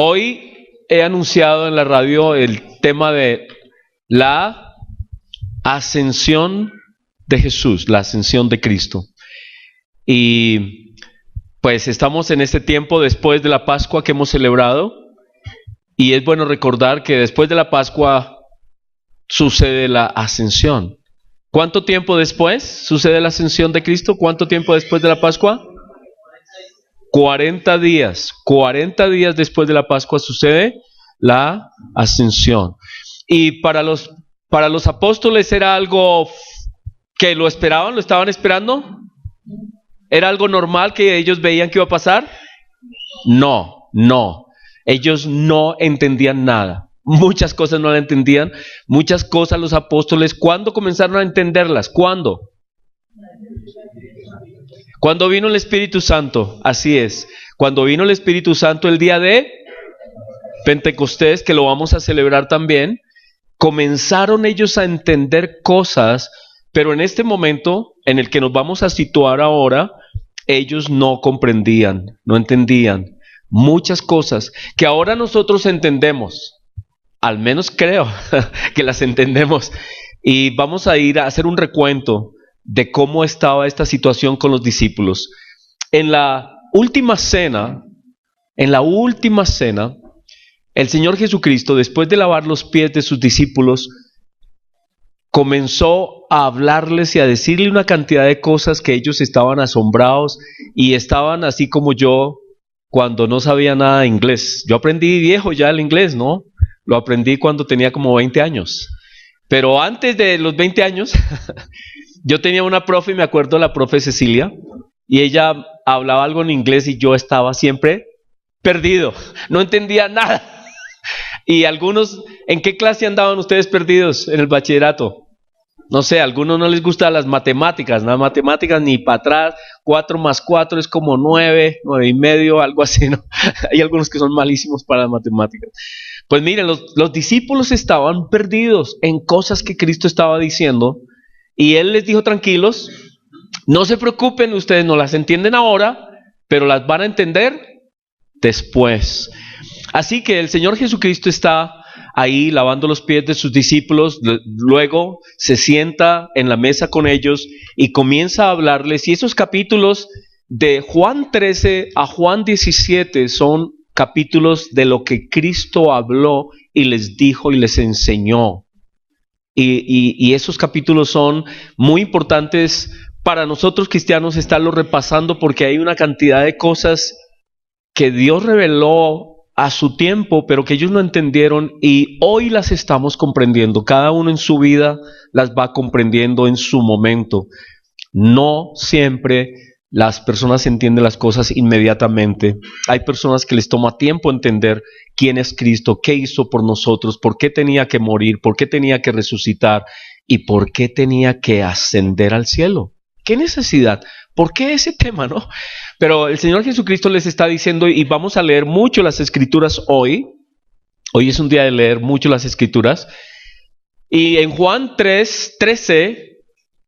Hoy he anunciado en la radio el tema de la ascensión de Jesús, la ascensión de Cristo. Y pues estamos en este tiempo después de la Pascua que hemos celebrado. Y es bueno recordar que después de la Pascua sucede la ascensión. ¿Cuánto tiempo después sucede la ascensión de Cristo? ¿Cuánto tiempo después de la Pascua? 40 días. 40 días después de la Pascua sucede la ascensión. Y para los apóstoles era algo que lo esperaban, lo estaban esperando. ¿Era algo normal que ellos veían que iba a pasar? No. Ellos no entendían nada. Muchas cosas no la entendían. Muchas cosas los apóstoles, ¿cuándo comenzaron a entenderlas? ¿Cuándo? Cuando vino el Espíritu Santo, así es. Cuando vino el Espíritu Santo el día de Pentecostés, que lo vamos a celebrar también, comenzaron ellos a entender cosas, pero en este momento en el que nos vamos a situar ahora, ellos no comprendían, no entendían muchas cosas que ahora nosotros entendemos. Al menos creo que las entendemos. Y vamos a ir a hacer un recuento de cómo estaba esta situación con los discípulos. En la última cena, el Señor Jesucristo, después de lavar los pies de sus discípulos, comenzó a hablarles y a decirle una cantidad de cosas que ellos estaban asombrados y estaban así como yo cuando no sabía nada de inglés. Yo aprendí viejo ya el inglés, ¿no? Lo aprendí cuando tenía como 20 años. Pero antes de los 20 años, yo tenía una profe, me acuerdo, la profe Cecilia, y ella hablaba algo en inglés y yo estaba siempre perdido, no entendía nada. Y algunos, ¿en qué clase andaban ustedes perdidos en el bachillerato? No sé, a algunos no les gustan las matemáticas, no matemáticas ni para atrás, 4 más 4 es como 9, 9 y medio, algo así, ¿no? Hay algunos que son malísimos para las matemáticas. Pues miren, los discípulos estaban perdidos en cosas que Cristo estaba diciendo, y Él les dijo: tranquilos, no se preocupen, ustedes no las entienden ahora, pero las van a entender después. Así que el Señor Jesucristo está ahí lavando los pies de sus discípulos, luego se sienta en la mesa con ellos y comienza a hablarles. Y esos capítulos de Juan 13 a Juan 17 son capítulos de lo que Cristo habló y les dijo y les enseñó. Y esos capítulos son muy importantes para nosotros cristianos estarlos repasando, porque hay una cantidad de cosas que Dios reveló a su tiempo, pero que ellos no entendieron, y hoy las estamos comprendiendo. Cada uno en su vida las va comprendiendo en su momento. No siempre las personas entienden las cosas inmediatamente. Hay personas que les toma tiempo entender quién es Cristo, qué hizo por nosotros, por qué tenía que morir, por qué tenía que resucitar y por qué tenía que ascender al cielo. ¿Qué necesidad? ¿Por qué ese tema, no? Pero el Señor Jesucristo les está diciendo, y vamos a leer mucho las Escrituras hoy. Hoy es un día de leer mucho las Escrituras. Y en Juan 3:13,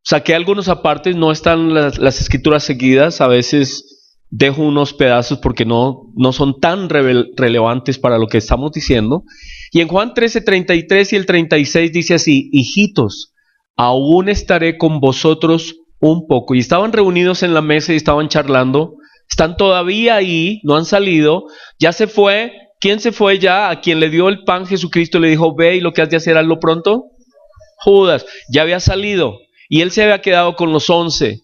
saqué algunos apartes, no están las Escrituras seguidas. A veces dejo unos pedazos porque no son tan relevantes para lo que estamos diciendo. Y en Juan 13:33 y el 36 dice así: hijitos, aún estaré con vosotros un poco. Y estaban reunidos en la mesa y estaban charlando. Están todavía ahí, no han salido. Ya se fue. ¿Quién se fue ya? A quien le dio el pan Jesucristo le dijo: ve, y lo que has de hacer, hazlo pronto. Judas ya había salido y él se había quedado con los 11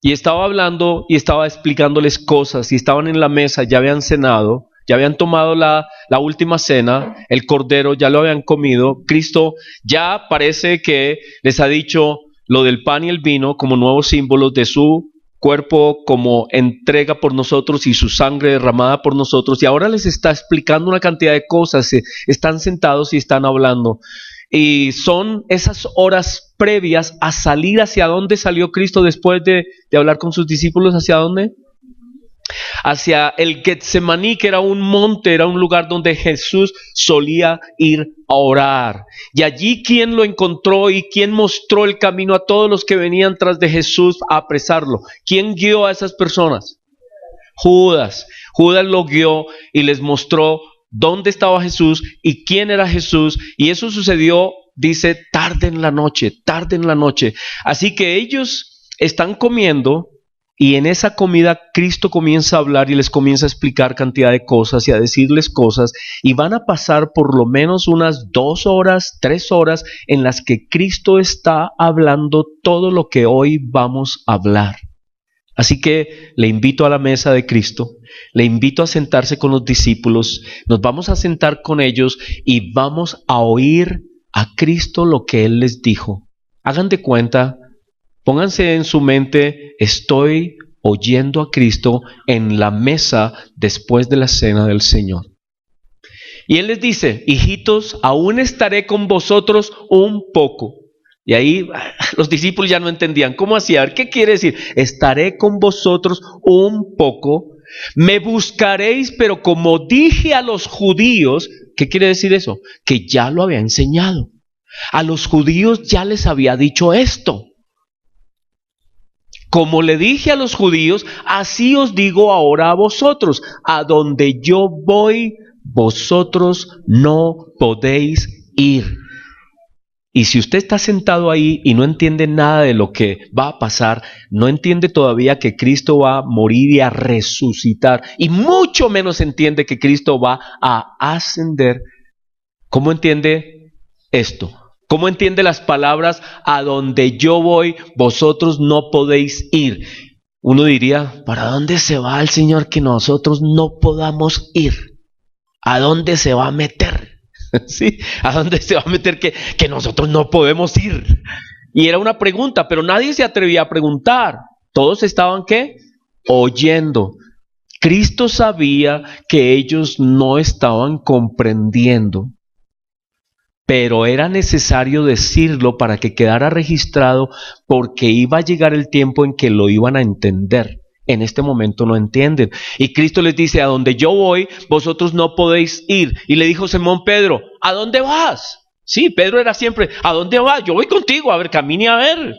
y estaba hablando y estaba explicándoles cosas, y estaban en la mesa, ya habían cenado, ya habían tomado la última cena, el cordero ya lo habían comido. Cristo ya parece que les ha dicho lo del pan y el vino como nuevos símbolos de su cuerpo, como entrega por nosotros, y su sangre derramada por nosotros, y ahora les está explicando una cantidad de cosas. Están sentados y están hablando, y son esas horas previas a salir. ¿Hacia dónde salió Cristo después de hablar con sus discípulos? ¿Hacia dónde? Hacia el Getsemaní, que era un monte, era un lugar donde Jesús solía ir a orar. Y allí, ¿quién lo encontró y quién mostró el camino a todos los que venían tras de Jesús a apresarlo? ¿Quién guió a esas personas? Judas. Judas lo guió y les mostró dónde estaba Jesús y quién era Jesús. Y eso sucedió, dice, tarde en la noche, tarde en la noche. Así que ellos están comiendo y en esa comida Cristo comienza a hablar y les comienza a explicar cantidad de cosas y a decirles cosas. Y van a pasar por lo menos unas 2 horas, 3 horas en las que Cristo está hablando todo lo que hoy vamos a hablar. Así que le invito a la mesa de Cristo, le invito a sentarse con los discípulos, nos vamos a sentar con ellos y vamos a oír a Cristo lo que Él les dijo. Hagan de cuenta, pónganse en su mente, estoy oyendo a Cristo en la mesa después de la cena del Señor. Y Él les dice, hijitos, aún estaré con vosotros un poco. Y ahí los discípulos ya no entendían. ¿Cómo así? A ver, ¿qué quiere decir? Estaré con vosotros un poco. Me buscaréis, pero como dije a los judíos, ¿qué quiere decir eso? Que ya lo había enseñado. A los judíos ya les había dicho esto. Como le dije a los judíos, así os digo ahora a vosotros. A donde yo voy, vosotros no podéis ir. Y si usted está sentado ahí y no entiende nada de lo que va a pasar, no entiende todavía que Cristo va a morir y a resucitar, y mucho menos entiende que Cristo va a ascender, ¿cómo entiende esto? ¿Cómo entiende las palabras, a donde yo voy, vosotros no podéis ir? Uno diría, ¿para dónde se va el Señor que nosotros no podamos ir? ¿A dónde se va a meter? ¿Sí? ¿A dónde se va a meter que nosotros no podemos ir? Y era una pregunta, pero nadie se atrevía a preguntar. Todos estaban, ¿qué? Oyendo. Cristo sabía que ellos no estaban comprendiendo, pero era necesario decirlo para que quedara registrado, porque iba a llegar el tiempo en que lo iban a entender. En este momento no entienden. Y Cristo les dice, a donde yo voy, vosotros no podéis ir. Y le dijo Simón Pedro, ¿a dónde vas? Sí, Pedro era siempre, ¿a dónde vas? Yo voy contigo, a ver, camine a ver.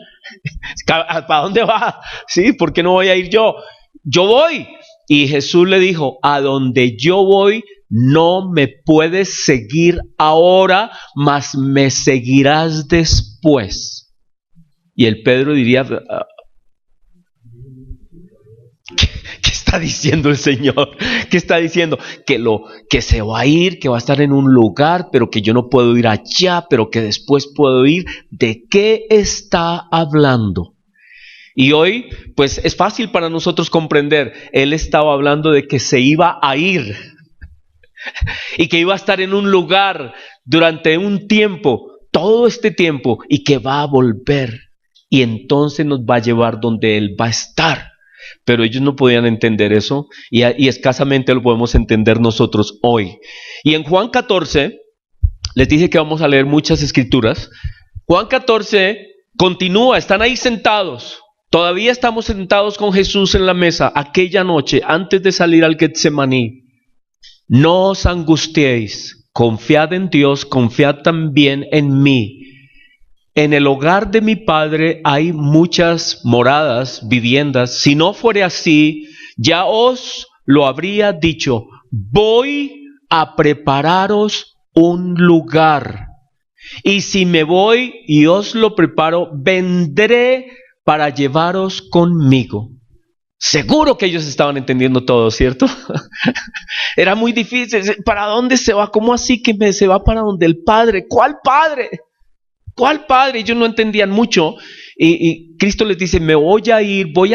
¿Para dónde vas? Sí, ¿por qué no voy a ir yo? Yo voy. Y Jesús le dijo, a donde yo voy, no me puedes seguir ahora, mas me seguirás después. Y el Pedro diría, ¿qué está diciendo el Señor? ¿Qué está diciendo? Que se va a ir, que va a estar en un lugar, pero que yo no puedo ir allá, pero que después puedo ir. ¿De qué está hablando? Y hoy, pues es fácil para nosotros comprender. Él estaba hablando de que se iba a ir y que iba a estar en un lugar durante un tiempo, todo este tiempo, y que va a volver. Y entonces nos va a llevar donde Él va a estar. Pero ellos no podían entender eso y escasamente lo podemos entender nosotros hoy. Y en Juan 14, les dije que vamos a leer muchas escrituras. Juan 14 continúa, están ahí sentados. Todavía estamos sentados con Jesús en la mesa aquella noche antes de salir al Getsemaní. No os angustiéis, confiad en Dios, confiad también en mí. En el hogar de mi Padre hay muchas moradas, viviendas. Si no fuere así, ya os lo habría dicho. Voy a prepararos un lugar. Y si me voy y os lo preparo, vendré para llevaros conmigo. Seguro que ellos estaban entendiendo todo, ¿cierto? Era muy difícil. ¿Para dónde se va? ¿Cómo así que se va para donde el Padre? ¿Cuál Padre? ¿Cuál Padre? Ellos no entendían mucho. Y Cristo les dice, me voy a ir, voy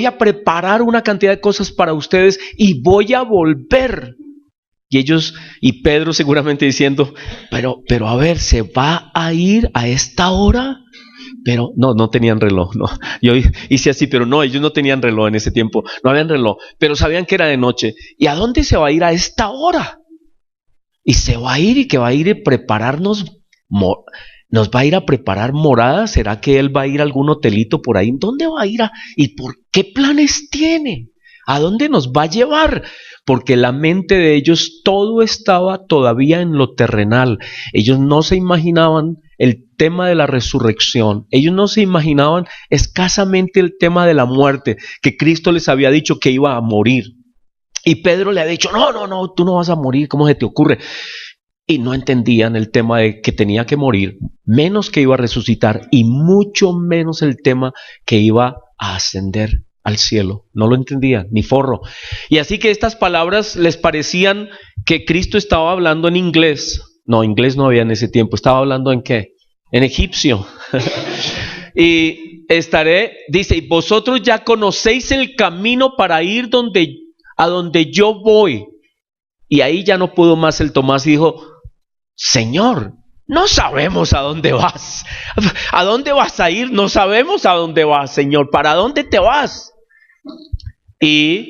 a preparar una cantidad de cosas para ustedes y voy a volver. Y Pedro seguramente diciendo, pero a ver, ¿se va a ir a esta hora? Pero no tenían reloj, no. Yo hice así, pero no, ellos no tenían reloj en ese tiempo, no habían reloj, pero sabían que era de noche. ¿Y a dónde se va a ir a esta hora? Y se va a ir y que va a ir a prepararnos, nos va a ir a preparar moradas. ¿Será que él va a ir a algún hotelito por ahí? ¿Dónde va a ir y por qué planes tiene? ¿A dónde nos va a llevar? Porque la mente de ellos todo estaba todavía en lo terrenal. Ellos no se imaginaban el tema de la resurrección. Ellos no se imaginaban escasamente el tema de la muerte, que Cristo les había dicho que iba a morir. Y Pedro le ha dicho, no, tú no vas a morir, ¿cómo se te ocurre? Y no entendían el tema de que tenía que morir, menos que iba a resucitar y mucho menos el tema que iba a ascender al cielo. No lo entendían, ni forro. Y así que estas palabras les parecían que Cristo estaba hablando en inglés. No, inglés no había en ese tiempo. ¿Estaba hablando en qué? En egipcio. Y dice, y vosotros ya conocéis el camino para ir a donde yo voy. Y ahí ya no pudo más el Tomás y dijo, Señor, no sabemos a dónde vas. ¿A dónde vas a ir? No sabemos a dónde vas, Señor. ¿Para dónde te vas? Y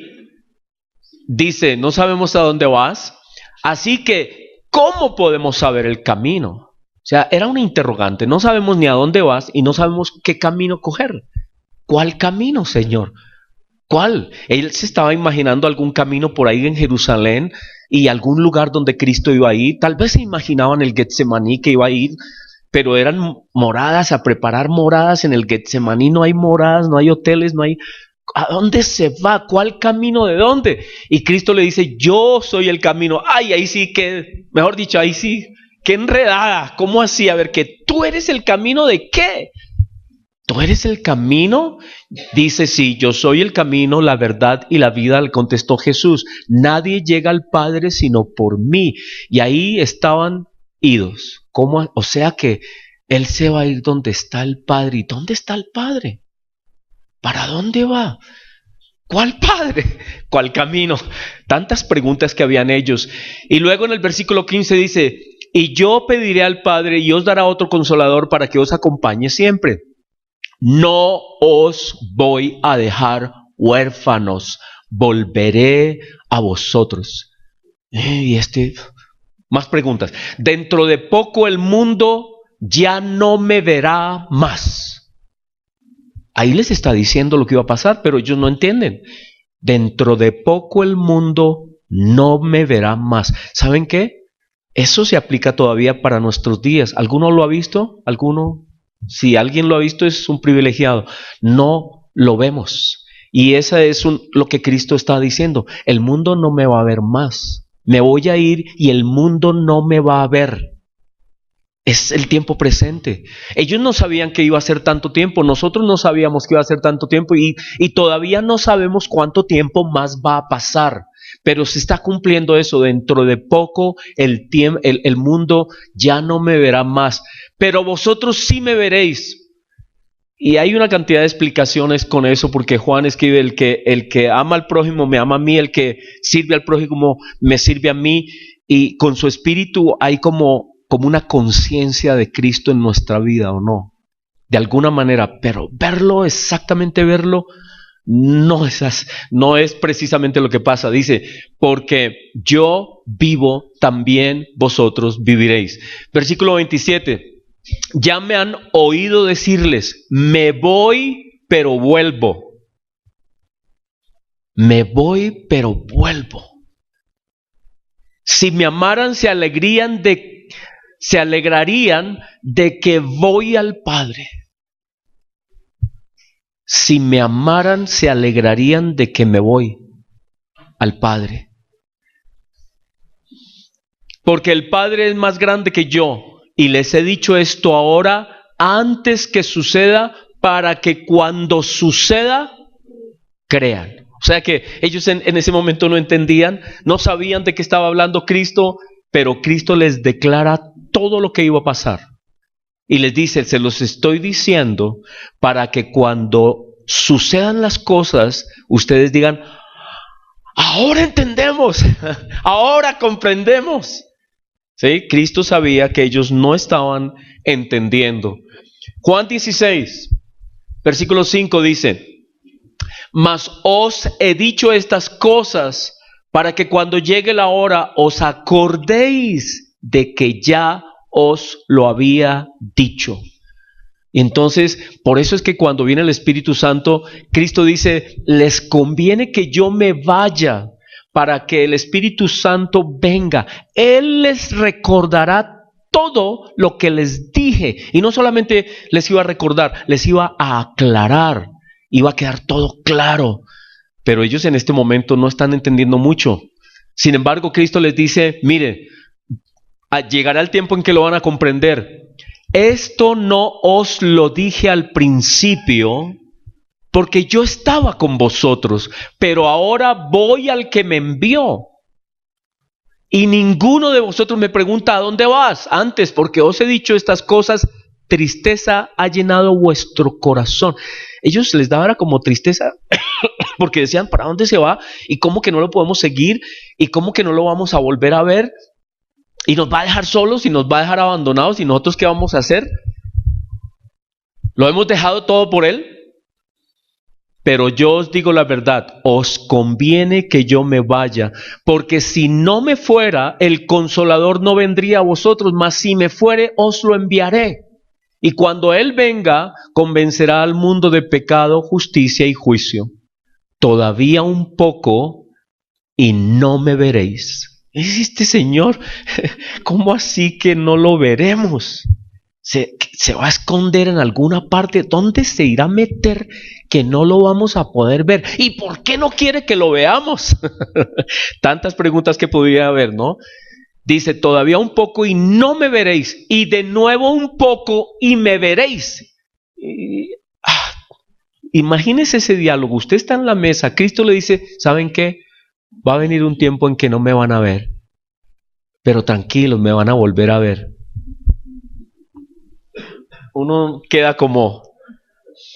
dice, no sabemos a dónde vas. Así que, ¿cómo podemos saber el camino? O sea, era una interrogante. No sabemos ni a dónde vas y no sabemos qué camino coger. ¿Cuál camino, Señor? ¿Cuál? Él se estaba imaginando algún camino por ahí en Jerusalén y algún lugar donde Cristo iba a ir. Tal vez se imaginaban el Getsemaní que iba a ir, pero eran moradas, a preparar moradas en el Getsemaní. No hay moradas, no hay hoteles, no hay... ¿A dónde se va? ¿Cuál camino? ¿De dónde? Y Cristo le dice, yo soy el camino. Ay, ahí sí que, mejor dicho, ahí sí, qué enredada. ¿Cómo así? A ver, que tú eres el camino ¿de qué? ¿Tú eres el camino? Dice, sí, yo soy el camino, la verdad y la vida, le contestó Jesús. Nadie llega al Padre sino por mí. Y ahí estaban idos. ¿Cómo? O sea que Él se va a ir donde está el Padre. ¿Y dónde está el Padre? ¿Para dónde va? ¿Cuál Padre? ¿Cuál camino? Tantas preguntas que habían ellos. Y luego en el versículo 15 dice, y yo pediré al Padre y os dará otro consolador para que os acompañe siempre. No os voy a dejar huérfanos, volveré a vosotros. Más preguntas. Dentro de poco el mundo ya no me verá más. Ahí les está diciendo lo que iba a pasar, pero ellos no entienden. Dentro de poco el mundo no me verá más. ¿Saben qué? Eso se aplica todavía para nuestros días. ¿Alguno lo ha visto? ¿Alguno? Si alguien lo ha visto es un privilegiado. No lo vemos. Y esa es lo que Cristo está diciendo. El mundo no me va a ver más. Me voy a ir y el mundo no me va a ver. Es el tiempo presente. Ellos no sabían que iba a ser tanto tiempo. Nosotros no sabíamos que iba a ser tanto tiempo y todavía no sabemos cuánto tiempo más va a pasar. Pero se está cumpliendo eso. Dentro de poco el mundo ya no me verá más. Pero vosotros sí me veréis. Y hay una cantidad de explicaciones con eso, porque Juan escribe, el que ama al prójimo me ama a mí, el que sirve al prójimo me sirve a mí. Y con su espíritu hay como una conciencia de Cristo en nuestra vida, ¿o no? De alguna manera, pero verlo, exactamente verlo, no es precisamente lo que pasa. Dice, porque yo vivo, también vosotros viviréis. Versículo 27, ya me han oído decirles, me voy, pero vuelvo. Me voy, pero vuelvo. Si me amaran, se alegrarían de que voy al Padre. Si me amaran, se alegrarían de que me voy al Padre. Porque el Padre es más grande que yo, y les he dicho esto ahora, antes que suceda, para que cuando suceda, crean. O sea que ellos en ese momento no entendían, no sabían de qué estaba hablando Cristo, pero Cristo les declara todo lo que iba a pasar. Y les dice, se los estoy diciendo para que cuando sucedan las cosas, ustedes digan, ahora entendemos, ahora comprendemos. ¿Sí? Cristo sabía que ellos no estaban entendiendo. Juan 16, versículo 5 dice, mas os he dicho estas cosas para que cuando llegue la hora os acordéis de que ya os lo había dicho. Y entonces, por eso es que cuando viene el Espíritu Santo, Cristo dice, les conviene que yo me vaya para que el Espíritu Santo venga. Él les recordará todo lo que les dije. Y no solamente les iba a recordar, les iba a aclarar. Iba a quedar todo claro. pero ellos en este momento no están entendiendo mucho. Sin embargo, Cristo les dice, mire, llegará el tiempo en que lo van a comprender. Esto no os lo dije al principio, porque yo estaba con vosotros, pero ahora voy al que me envió. Y ninguno de vosotros me pregunta, ¿a dónde vas? Antes, porque os he dicho estas cosas, tristeza ha llenado vuestro corazón. Ellos les daba como tristeza, porque decían, ¿para dónde se va? ¿Y cómo que no lo podemos seguir? ¿Y cómo que no lo vamos a volver a ver? ¿Y nos va a dejar solos? ¿Y nos va a dejar abandonados? ¿Y nosotros qué vamos a hacer? ¿Lo hemos dejado todo por él? Pero yo os digo la verdad, os conviene que yo me vaya, porque si no me fuera, el Consolador no vendría a vosotros, mas si me fuere, os lo enviaré. Y cuando Él venga, convencerá al mundo de pecado, justicia y juicio. Todavía un poco y no me veréis. ¿Es este Señor? ¿Cómo así que no lo veremos? ¿Se va a esconder en alguna parte? ¿Dónde se irá a meter que no lo vamos a poder ver? ¿Y por qué no quiere que lo veamos? Tantas preguntas que podría haber, ¿no? Dice, todavía un poco y no me veréis. Y de nuevo un poco y me veréis. Imagínese ese diálogo. Usted está en la mesa. Cristo le dice, ¿saben qué? Va a venir un tiempo en que no me van a ver. Pero tranquilos, me van a volver a ver. Uno queda como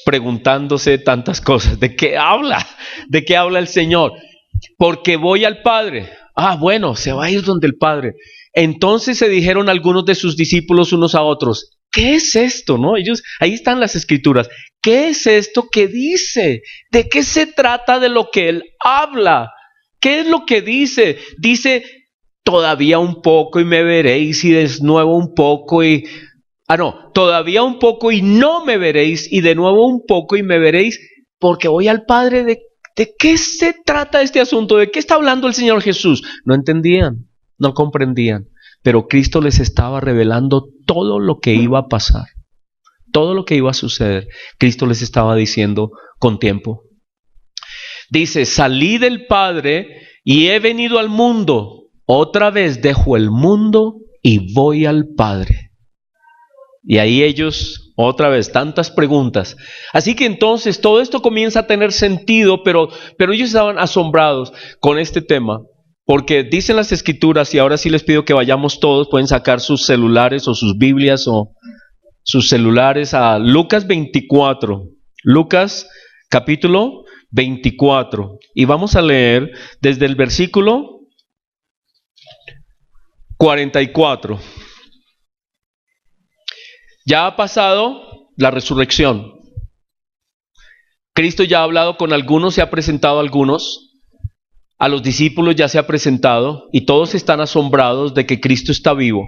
preguntándose tantas cosas. ¿De qué habla? ¿De qué habla el Señor? Porque voy al Padre. Bueno, se va a ir donde el Padre. Entonces se dijeron algunos de sus discípulos unos a otros, ¿qué es esto? ¿No? Ellos, ahí están las escrituras. ¿Qué es esto que dice? ¿De qué se trata de lo que él habla? ¿Qué es lo que dice? Dice, todavía un poco y me veréis, y de nuevo un poco y... todavía un poco y no me veréis, y de nuevo un poco y me veréis, porque voy al Padre. ¿De qué se trata este asunto? ¿De qué está hablando el Señor Jesús? No entendían, no comprendían, pero Cristo les estaba revelando todo lo que iba a pasar, todo lo que iba a suceder. Cristo les estaba diciendo con tiempo. Dice, salí del Padre y he venido al mundo, otra vez dejo el mundo y voy al Padre. Y ahí ellos, otra vez, tantas preguntas. Así que entonces todo esto comienza a tener sentido, pero ellos estaban asombrados con este tema, porque dicen las escrituras, y ahora sí les pido que vayamos todos, pueden sacar sus celulares o sus Biblias o sus celulares a Lucas 24, Lucas capítulo 24, y vamos a leer desde el versículo 44. Ya ha pasado la resurrección. Cristo ya ha hablado con algunos, se ha presentado a algunos. A los discípulos ya se ha presentado y todos están asombrados de que Cristo está vivo.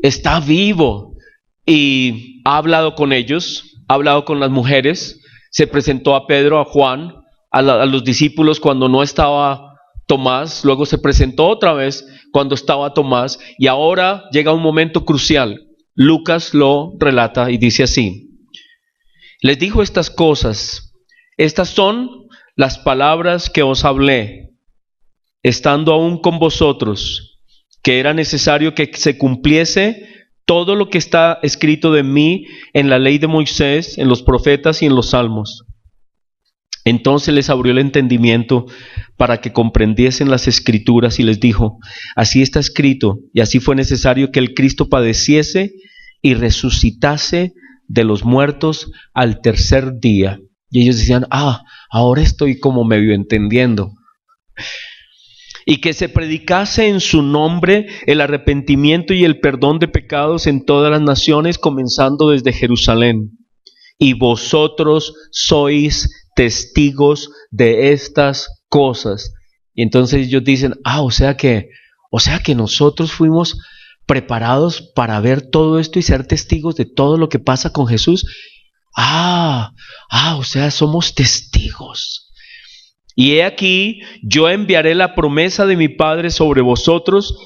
Está vivo. Y ha hablado con ellos, ha hablado con las mujeres. Se presentó a Pedro, a Juan, a los discípulos cuando no estaba Tomás. Luego se presentó otra vez cuando estaba Tomás. Y ahora llega un momento crucial. Lucas lo relata y dice así: les dijo estas cosas, estas son las palabras que os hablé, estando aún con vosotros, que era necesario que se cumpliese todo lo que está escrito de mí en la ley de Moisés, en los profetas y en los salmos. Entonces les abrió el entendimiento para que comprendiesen las escrituras y les dijo, así está escrito, y así fue necesario que el Cristo padeciese y resucitase de los muertos al tercer día. Y ellos decían, ahora estoy como medio entendiendo. Y que se predicase en su nombre el arrepentimiento y el perdón de pecados en todas las naciones, comenzando desde Jerusalén. Y vosotros sois testigos de estas cosas. Y entonces ellos dicen, o sea que nosotros fuimos preparados para ver todo esto y ser testigos de todo lo que pasa con Jesús. O sea, somos testigos. Y he aquí, yo enviaré la promesa de mi Padre sobre vosotros,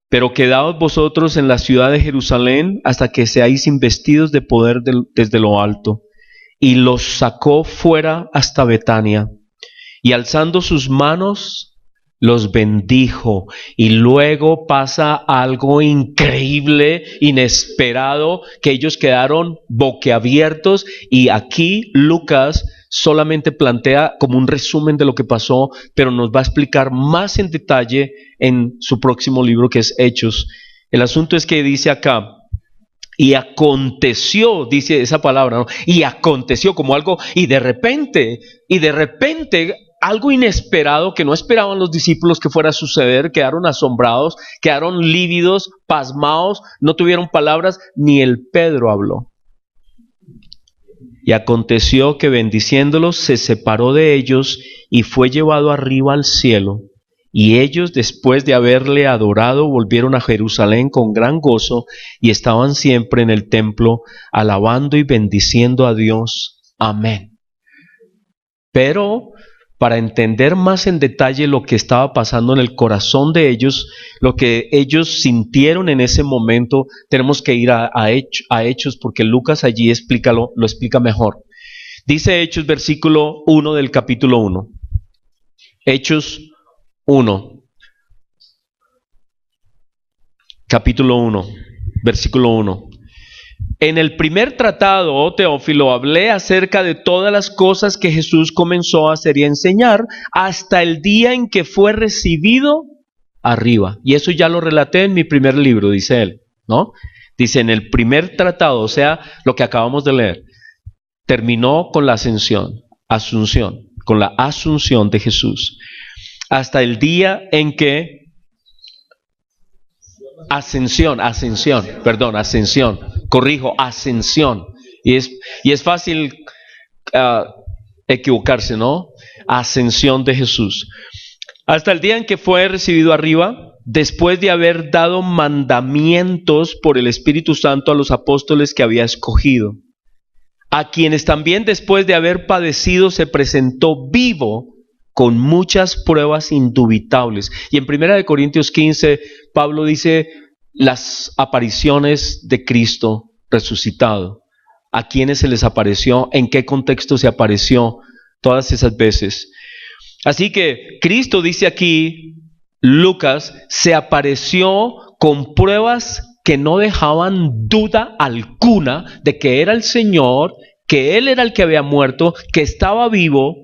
pero quedaos vosotros en la ciudad de Jerusalén hasta que seáis investidos de poder desde lo alto. Y los sacó fuera hasta Betania. y alzando sus manos los bendijo. Y luego pasa algo increíble, inesperado, que ellos quedaron boquiabiertos, y aquí Lucas solamente plantea como un resumen de lo que pasó, pero nos va a explicar más en detalle en su próximo libro, que es Hechos. El asunto es que dice acá, y aconteció, dice esa palabra, ¿no? Y aconteció como algo, y de repente, algo inesperado que no esperaban los discípulos que fuera a suceder, quedaron asombrados, quedaron lívidos, pasmados, no tuvieron palabras, ni el Pedro habló. Y aconteció que bendiciéndolos se separó de ellos y fue llevado arriba al cielo. Y ellos, después de haberle adorado, volvieron a Jerusalén con gran gozo y estaban siempre en el templo alabando y bendiciendo a Dios. Amén. Pero para entender más en detalle lo que estaba pasando en el corazón de ellos, lo que ellos sintieron en ese momento, tenemos que ir a Hechos, porque Lucas allí lo explica mejor. Dice Hechos, versículo 1 del capítulo 1. Hechos 1, capítulo 1, versículo 1. En el primer tratado, oh Teófilo, hablé acerca de todas las cosas que Jesús comenzó a hacer y a enseñar hasta el día en que fue recibido arriba. Y eso ya lo relaté en mi primer libro, dice él, ¿no? Dice, en el primer tratado, o sea, lo que acabamos de leer, terminó con la asunción, con la asunción de Jesús. Hasta el día en que ascensión, y es fácil equivocarse, ¿no? Ascensión de Jesús. Hasta el día en que fue recibido arriba, después de haber dado mandamientos por el Espíritu Santo a los apóstoles que había escogido, a quienes también después de haber padecido se presentó vivo con muchas pruebas indubitables. Y en 1 Corintios 15, Pablo dice las apariciones de Cristo resucitado. ¿A quiénes se les apareció? ¿En qué contexto se apareció? Todas esas veces. Así que Cristo, dice aquí Lucas, se apareció con pruebas que no dejaban duda alguna de que era el Señor, que Él era el que había muerto, que estaba vivo,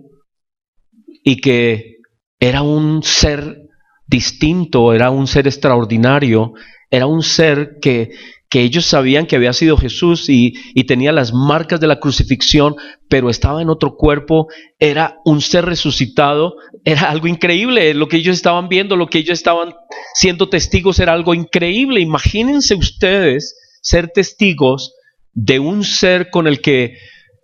y que era un ser distinto, era un ser extraordinario, era un ser que ellos sabían que había sido Jesús y tenía las marcas de la crucifixión, pero estaba en otro cuerpo, era un ser resucitado, era algo increíble, lo que ellos estaban viendo, lo que ellos estaban siendo testigos era algo increíble. Imagínense ustedes ser testigos de un ser con el que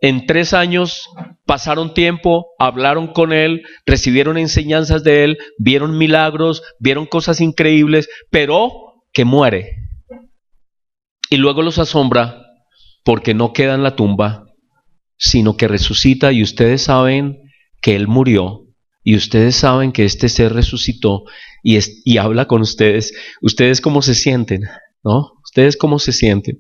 en 3 años pasaron tiempo, hablaron con él, recibieron enseñanzas de él, vieron milagros, vieron cosas increíbles, pero que muere. Y luego los asombra porque no queda en la tumba, sino que resucita, y ustedes saben que él murió, y ustedes saben que este ser resucitó y habla con ustedes. ¿Ustedes cómo se sienten? ¿No? ¿Ustedes cómo se sienten?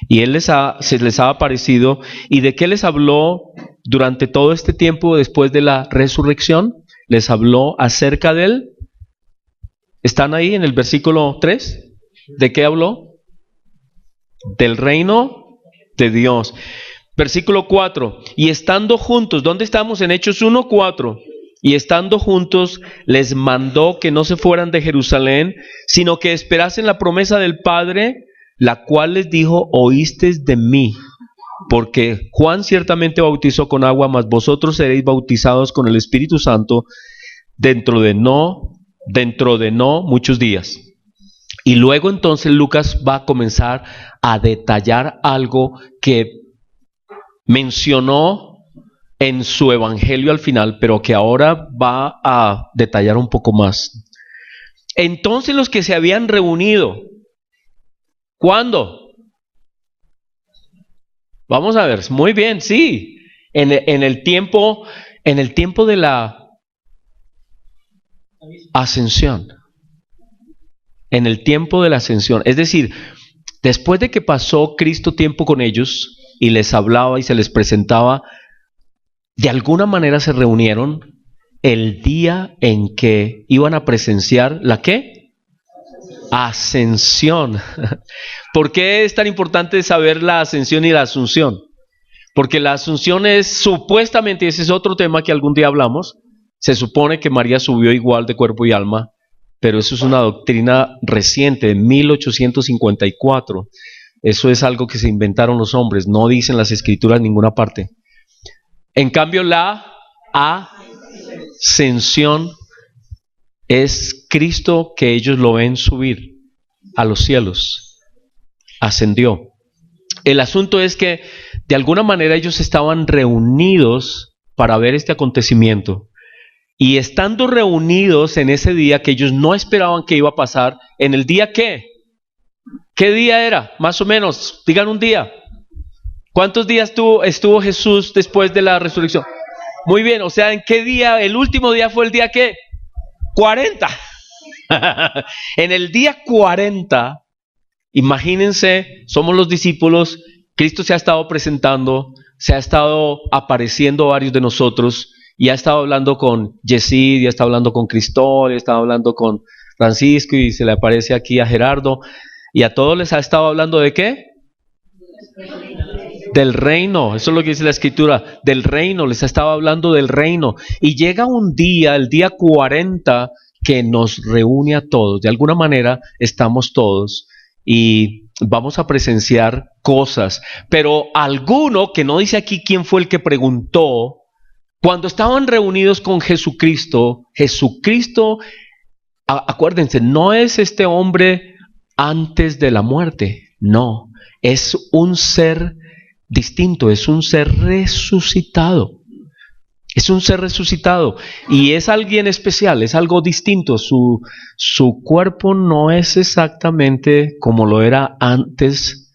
Y él se les ha aparecido. ¿Y de qué les habló durante todo este tiempo después de la resurrección? Les habló acerca de él. ¿Están ahí en el versículo 3? ¿De qué habló? Del reino de Dios. Versículo 4. Y estando juntos, ¿dónde estamos? En Hechos 1:4. Y estando juntos, les mandó que no se fueran de Jerusalén, sino que esperasen la promesa del Padre, la cual les dijo: oísteis de mí, porque Juan ciertamente bautizó con agua, mas vosotros seréis bautizados con el Espíritu Santo dentro de no muchos días. Y luego entonces Lucas va a comenzar a detallar algo que mencionó en su evangelio al final, pero que ahora va a detallar un poco más. Entonces los que se habían reunido, ¿cuándo? Vamos a ver, muy bien, sí, en el tiempo de la ascensión. En el tiempo de la ascensión, es decir, después de que pasó Cristo tiempo con ellos y les hablaba y se les presentaba, de alguna manera se reunieron el día en que iban a presenciar ¿la qué? Ascensión. ¿Por qué es tan importante saber la ascensión y la asunción? Porque la asunción es supuestamente, ese es otro tema que algún día hablamos, se supone que María subió igual de cuerpo y alma, pero eso es una doctrina reciente, de 1854. Eso es algo que se inventaron los hombres, no dicen las escrituras en ninguna parte. En cambio, la ascensión es Cristo, que ellos lo ven subir a los cielos. Ascendió. El asunto es que de alguna manera ellos estaban reunidos para ver este acontecimiento. Y estando reunidos en ese día que ellos no esperaban que iba a pasar, ¿en el día qué? ¿Qué día era? Más o menos, digan un día. ¿Cuántos días estuvo Jesús después de la resurrección? Muy bien, o sea, ¿en qué día? El último día fue el día ¿qué? 40. En el día 40, imagínense, somos los discípulos, Cristo se ha estado presentando, se ha estado apareciendo a varios de nosotros, y ha estado hablando con Yesid, y ha estado hablando con Cristóbal, y ha estado hablando con Francisco, y se le aparece aquí a Gerardo, y a todos les ha estado hablando ¿de qué? Del reino, eso es lo que dice la escritura, del reino, les ha estado hablando del reino, y llega un día, el día 40, que nos reúne a todos, de alguna manera estamos todos, y vamos a presenciar cosas, pero alguno, que no dice aquí quién fue el que preguntó, cuando estaban reunidos con Jesucristo, acuérdense, no es este hombre antes de la muerte, no, es un ser distinto, es un ser resucitado, y es alguien especial, es algo distinto, su cuerpo no es exactamente como lo era antes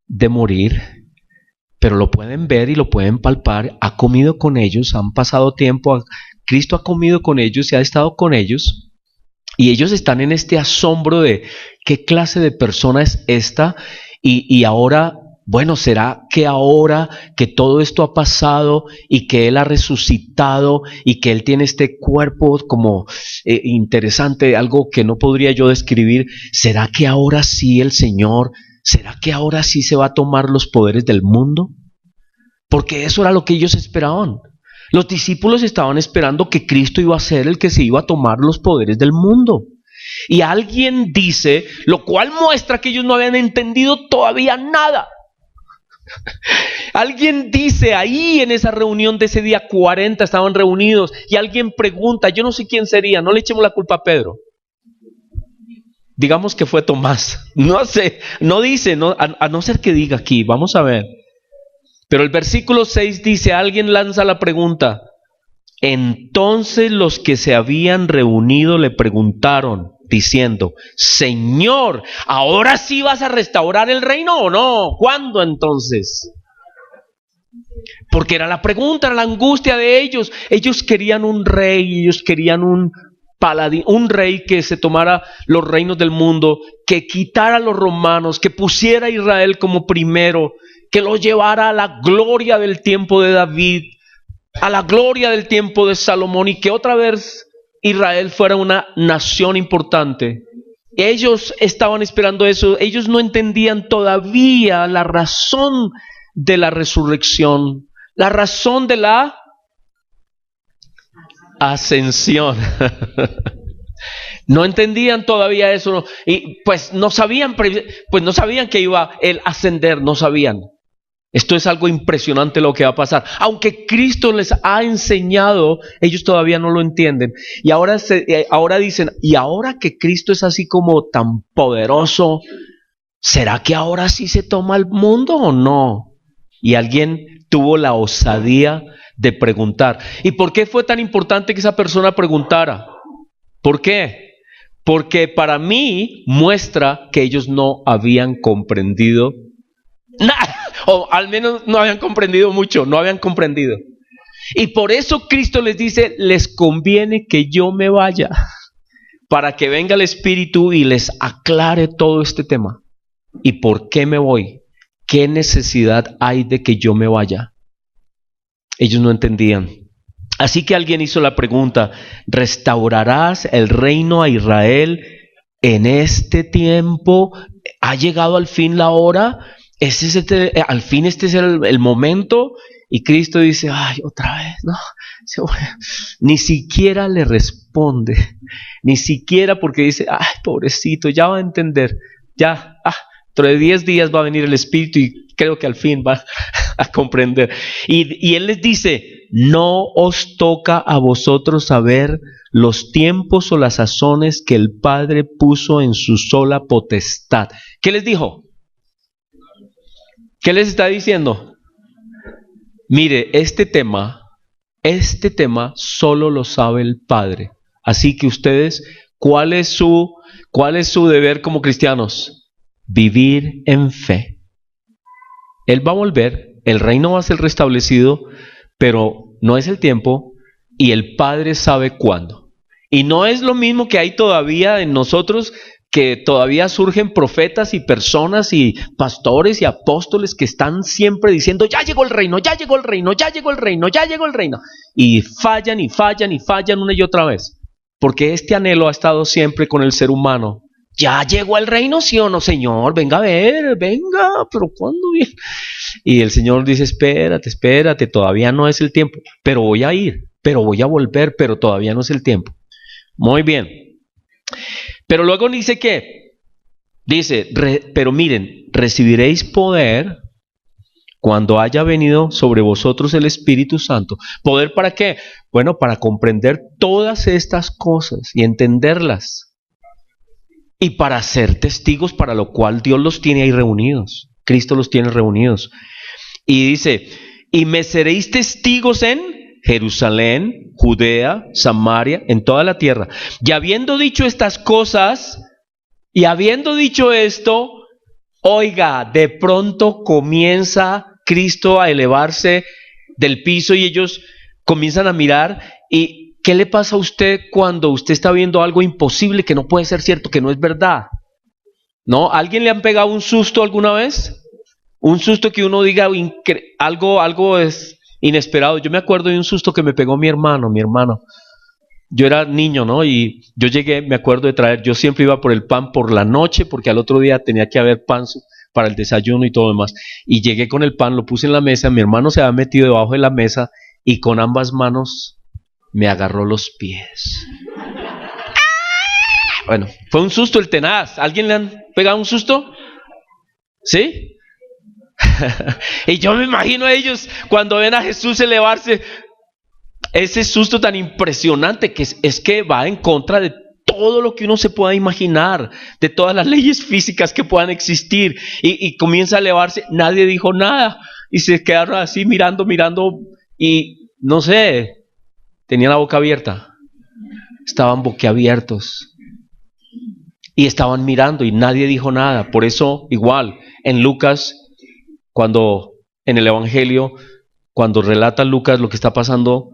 de morir, pero lo pueden ver y lo pueden palpar, ha comido con ellos, han pasado tiempo, Cristo ha comido con ellos y ha estado con ellos, y ellos están en este asombro de qué clase de persona es esta, y ahora, bueno, ¿será que ahora que todo esto ha pasado y que Él ha resucitado y que Él tiene este cuerpo como interesante, algo que no podría yo describir, ¿será que ahora sí el Señor, será que ahora sí se va a tomar los poderes del mundo? Porque eso era lo que ellos esperaban. Los discípulos estaban esperando que Cristo iba a ser el que se iba a tomar los poderes del mundo. Y alguien dice, lo cual muestra que ellos no habían entendido todavía nada. Alguien dice ahí en esa reunión de ese día 40 estaban reunidos y alguien pregunta, yo no sé quién sería, no le echemos la culpa a Pedro. Digamos que fue Tomás, no sé, no dice, no, a no ser que diga aquí, vamos a ver. Pero el versículo 6 dice, alguien lanza la pregunta. Entonces los que se habían reunido le preguntaron, diciendo, Señor, ¿ahora sí vas a restaurar el reino o no? ¿Cuándo entonces? Porque era la pregunta, era la angustia de ellos. Ellos querían un rey, ellos querían un paladín, un rey que se tomara los reinos del mundo, que quitara a los romanos, que pusiera a Israel como primero, que lo llevara a la gloria del tiempo de David, a la gloria del tiempo de Salomón, y que otra vez Israel fuera una nación importante. Ellos estaban esperando eso, ellos no entendían todavía la razón de la resurrección, la razón de la ascensión. No entendían todavía eso, y pues no sabían que iba él a ascender, no sabían. Esto es algo impresionante lo que va a pasar. Aunque Cristo les ha enseñado, ellos todavía no lo entienden. Y ahora dicen, y ahora que Cristo es así como tan poderoso, ¿será que ahora sí se toma el mundo o no? Y alguien tuvo la osadía de preguntar. ¿Y por qué fue tan importante que esa persona preguntara? ¿Por qué? Porque para mí muestra que ellos no habían comprendido nada, o al menos no habían comprendido mucho, no habían comprendido. Y por eso Cristo les dice, les conviene que yo me vaya, para que venga el Espíritu y les aclare todo este tema. ¿Y por qué me voy? ¿Qué necesidad hay de que yo me vaya? Ellos no entendían. Así que alguien hizo la pregunta, ¿restaurarás el reino a Israel en este tiempo? ¿Ha llegado al fin la hora? ¿Al fin este es el momento? Y Cristo dice, ay, otra vez, no. Ni siquiera le responde, ni siquiera, porque dice, ay, pobrecito, ya va a entender, ya, dentro de 10 días va a venir el Espíritu y creo que al fin va a comprender. Y Él les dice, no os toca a vosotros saber los tiempos o las sazones que el Padre puso en su sola potestad. ¿Qué les dijo? ¿Qué les está diciendo? Mire, este tema solo lo sabe el Padre. Así que ustedes, ¿cuál es su deber como cristianos? Vivir en fe. Él va a volver, el reino va a ser restablecido, pero no es el tiempo y el Padre sabe cuándo. Y no es lo mismo que hay todavía en nosotros, que todavía surgen profetas y personas y pastores y apóstoles que están siempre diciendo, ya llegó el reino, ya llegó el reino, ya llegó el reino, ya llegó el reino. Y fallan y fallan y fallan una y otra vez. Porque este anhelo ha estado siempre con el ser humano. ¿Ya llegó el reino, sí o no, Señor? Venga a ver, venga, pero ¿cuándo viene? Y el Señor dice, espérate, todavía no es el tiempo, pero voy a ir, pero voy a volver, pero todavía no es el tiempo. Muy bien. Pero luego dice que, pero miren, recibiréis poder cuando haya venido sobre vosotros el Espíritu Santo. ¿Poder para qué? Bueno, para comprender todas estas cosas y entenderlas. Y para ser testigos, para lo cual Dios los tiene ahí reunidos. Cristo los tiene reunidos. Y dice, y me seréis testigos en Jerusalén, Judea, Samaria, en toda la tierra. Y habiendo dicho estas cosas, y habiendo dicho esto, oiga, de pronto comienza Cristo a elevarse del piso y ellos comienzan a mirar. ¿Y qué le pasa a usted cuando usted está viendo algo imposible que no puede ser cierto, que no es verdad? ¿No? ¿Alguien le han pegado un susto alguna vez? Un susto que uno diga algo es inesperado. Yo me acuerdo de un susto que me pegó mi hermano. Yo era niño, ¿no? Y yo llegué, me acuerdo de traer, yo siempre iba por el pan por la noche, porque al otro día tenía que haber pan para el desayuno y todo lo demás. Y llegué con el pan, lo puse en la mesa, mi hermano se había metido debajo de la mesa y con ambas manos me agarró los pies. Bueno, fue un susto el tenaz. ¿Alguien le han pegado un susto? ¿Sí? Y yo me imagino a ellos cuando ven a Jesús elevarse, ese susto tan impresionante que es que va en contra de todo lo que uno se pueda imaginar, de todas las leyes físicas que puedan existir, y comienza a elevarse. Nadie dijo nada y se quedaron así mirando y no sé, tenían la boca abierta, estaban boquiabiertos y estaban mirando y nadie dijo nada. Por eso igual en Lucas, cuando en el Evangelio, cuando relata Lucas lo que está pasando,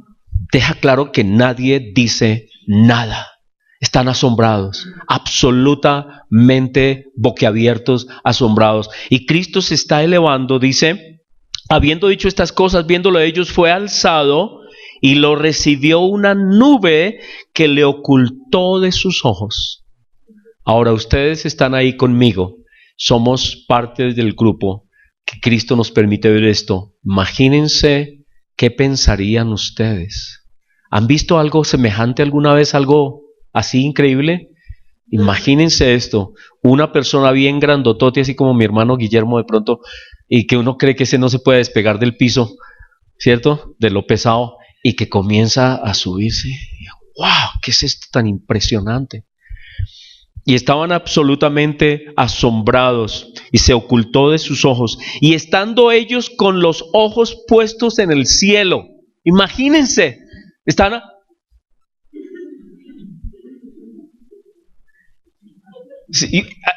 deja claro que nadie dice nada. Están asombrados, absolutamente boquiabiertos, asombrados. Y Cristo se está elevando, dice, habiendo dicho estas cosas, viéndolo ellos, fue alzado y lo recibió una nube que le ocultó de sus ojos. Ahora ustedes están ahí conmigo, somos parte del grupo que Cristo nos permite ver esto. Imagínense qué pensarían ustedes. ¿Han visto algo semejante alguna vez, algo así increíble? Imagínense esto, una persona bien grandotote, así como mi hermano Guillermo de pronto, y que uno cree que ese no se puede despegar del piso, ¿cierto? De lo pesado, y que comienza a subirse. ¡Wow! ¿Qué es esto tan impresionante? Y estaban absolutamente asombrados y se ocultó de sus ojos. Y estando ellos con los ojos puestos en el cielo, imagínense, están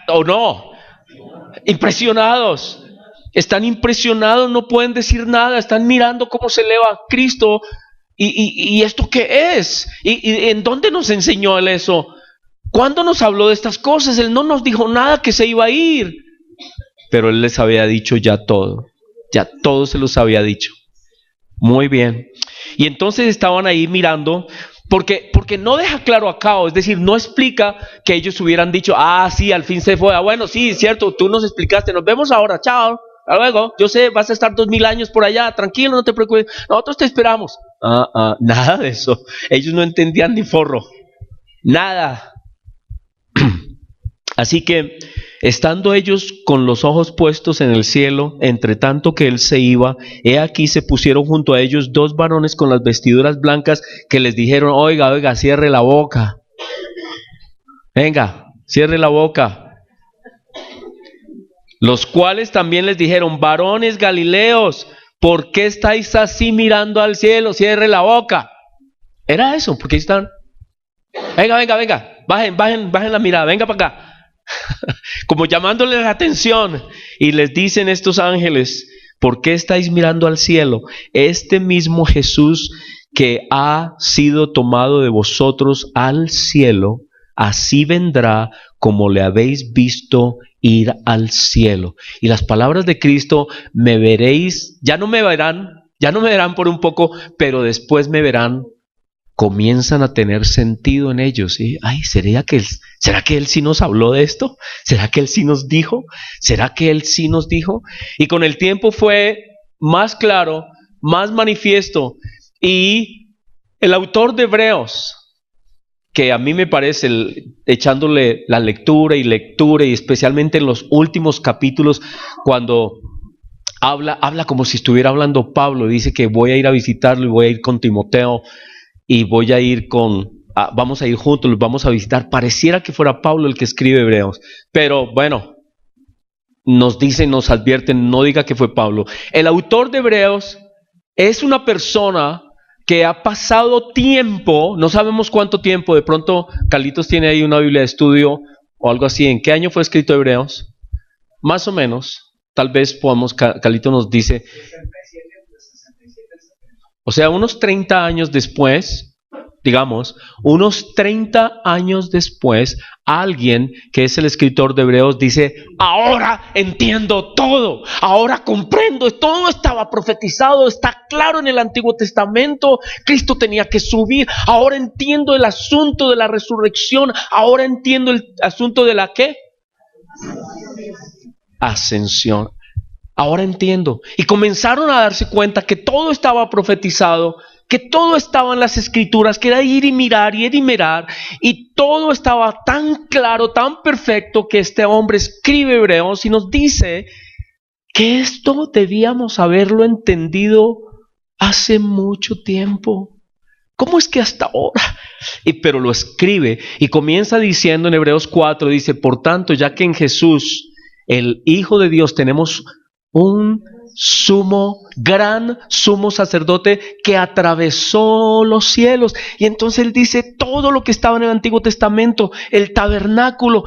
o no, impresionados. Están impresionados, no pueden decir nada, están mirando cómo se eleva Cristo. ¿Y esto qué es? ¿Y en dónde nos enseñó Él eso? ¿Cuándo nos habló de estas cosas? Él no nos dijo nada que se iba a ir. Pero Él les había dicho ya todo se los había dicho. Muy bien. Y entonces estaban ahí mirando, porque no deja claro acá, es decir, no explica que ellos hubieran dicho, sí, al fin se fue, bueno, sí, cierto, tú nos explicaste, nos vemos ahora, chao, hasta luego, yo sé, vas a estar 2000 años por allá, tranquilo, no te preocupes, nosotros te esperamos. Nada de eso, ellos no entendían ni forro, nada. Así que, estando ellos con los ojos puestos en el cielo, entre tanto que él se iba, he aquí se pusieron junto a ellos 2 varones con las vestiduras blancas que les dijeron, oiga, cierre la boca. Venga, cierre la boca. Los cuales también les dijeron, varones galileos, ¿por qué estáis así mirando al cielo? Cierre la boca. Era eso, porque ahí están. Venga, bajen la mirada, venga para acá. Como llamándoles la atención, y les dicen estos ángeles, ¿por qué estáis mirando al cielo? Este mismo Jesús que ha sido tomado de vosotros al cielo, así vendrá como le habéis visto ir al cielo. Y las palabras de Cristo, me veréis, ya no me verán por un poco, pero después me verán, comienzan a tener sentido en ellos. ¿Sí? ¿Será que Él sí nos habló de esto? ¿Será que Él sí nos dijo? ¿Será que Él sí nos dijo? Y con el tiempo fue más claro, más manifiesto. Y el autor de Hebreos, que a mí me parece, echándole la lectura y especialmente en los últimos capítulos, cuando habla como si estuviera hablando Pablo, dice que voy a ir a visitarlo y voy a ir con Timoteo, y voy a ir vamos a ir juntos, los vamos a visitar. Pareciera que fuera Pablo el que escribe Hebreos, pero bueno, nos dicen, nos advierten, no diga que fue Pablo. El autor de Hebreos es una persona que ha pasado tiempo, no sabemos cuánto tiempo, de pronto Carlitos tiene ahí una Biblia de estudio o algo así. ¿En qué año fue escrito Hebreos? Más o menos, tal vez Carlitos nos dice, o sea, unos 30 años después, digamos, unos 30 años después, alguien que es el escritor de Hebreos dice, ahora entiendo todo, ahora comprendo, todo estaba profetizado, está claro en el Antiguo Testamento, Cristo tenía que subir, ahora entiendo el asunto de la resurrección, ahora entiendo el asunto de la ¿qué? Ascensión. Ahora entiendo. Y comenzaron a darse cuenta que todo estaba profetizado, que todo estaba en las escrituras, que era ir y mirar, y todo estaba tan claro, tan perfecto, que este hombre escribe Hebreos y nos dice que esto debíamos haberlo entendido hace mucho tiempo. ¿Cómo es que hasta ahora? Pero lo escribe y comienza diciendo en Hebreos 4, dice, por tanto, ya que en Jesús, el Hijo de Dios, tenemos un gran sumo sacerdote que atravesó los cielos. Y entonces él dice todo lo que estaba en el Antiguo Testamento, el tabernáculo